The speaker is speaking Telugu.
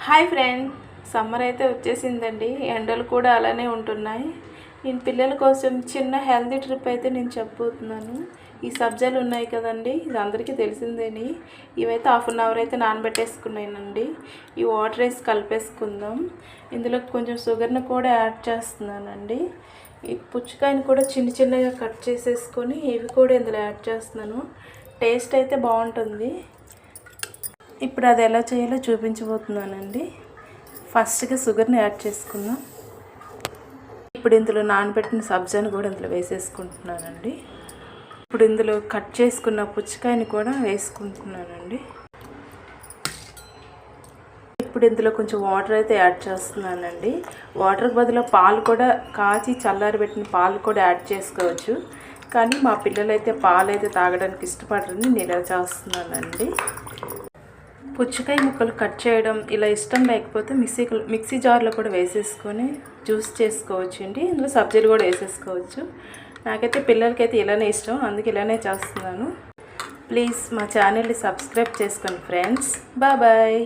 హాయ్ ఫ్రెండ్, సమ్మర్ అయితే వచ్చేసిందండి. ఎండలు కూడా అలానే ఉంటున్నాయి. నేను పిల్లల కోసం చిన్న హెల్తీ ట్రిప్ అయితే నేను చెప్పబోతున్నాను. ఈ సబ్జాలు ఉన్నాయి కదండి, ఇది అందరికీ తెలిసిందేని. ఇవైతే హాఫ్ అన్ అవర్ అయితే నానబెట్టేసుకున్నానండి. ఈ వాటర్ వేసి కలిపేసుకుందాం. ఇందులో కొంచెం షుగర్ని కూడా యాడ్ చేస్తున్నానండి. ఈ పుచ్చకాయని కూడా చిన్న చిన్నగా కట్ చేసేసుకొని ఇవి కూడా ఇందులో యాడ్ చేస్తున్నాను. టేస్ట్ అయితే బాగుంటుంది. ఇప్పుడు అది ఎలా చేయాలో చూపించబోతున్నానండి. ఫస్ట్గా షుగర్ని యాడ్ చేసుకుందాం. ఇప్పుడు ఇందులో నానబెట్టిన సబ్జాని కూడా ఇందులో వేసేసుకుంటున్నానండి. ఇప్పుడు ఇందులో కట్ చేసుకున్న పుచ్చకాయని కూడా వేసుకుంటున్నానండి. ఇప్పుడు ఇందులో కొంచెం వాటర్ అయితే యాడ్ చేస్తున్నానండి. వాటర్కి బదులు పాలు కూడా కాచి చల్లారబెట్టిన పాలు కూడా యాడ్ చేసుకోవచ్చు. కానీ మా పిల్లలైతే పాలు అయితే తాగడానికి ఇష్టపడరని నేను ఇలా చేస్తున్నానండి. పుచ్చకాయ ముక్కలు కట్ చేయడం ఇలా ఇష్టం లేకపోతే మిక్సీ జార్లో కూడా వేసేసుకొని జ్యూస్ చేసుకోవచ్చు అండి. ఇందులో సబ్జీలు కూడా వేసేసుకోవచ్చు. నాకైతే పిల్లలకైతే ఇలానే ఇష్టం, అందుకే ఇలానే చేస్తున్నాను. ప్లీజ్ మా ఛానల్ని సబ్స్క్రైబ్ చేసుకోండి ఫ్రెండ్స్. బాయ్.